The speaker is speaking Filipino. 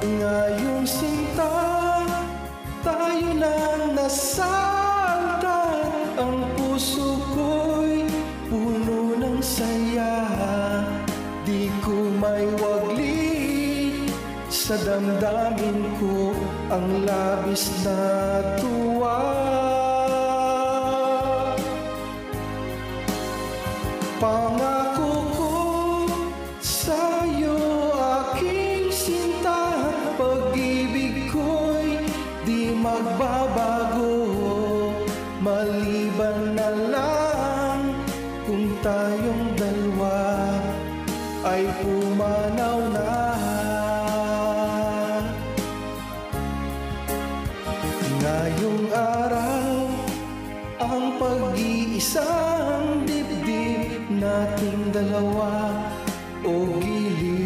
Ngayong sinta, tayo nang nasaltan. Ang puso ko'y puno ng saya. Di ko may wagli sa damdamin ko ang labis na tuwa. Pangako ko sa'yo, aking sinta, pag-ibig ko'y di magbabago. Maliban na lang kung tayong dalawa ay pumanaw na. Ngayong araw, ang pag-iisang dibdib nating dalawa o giliw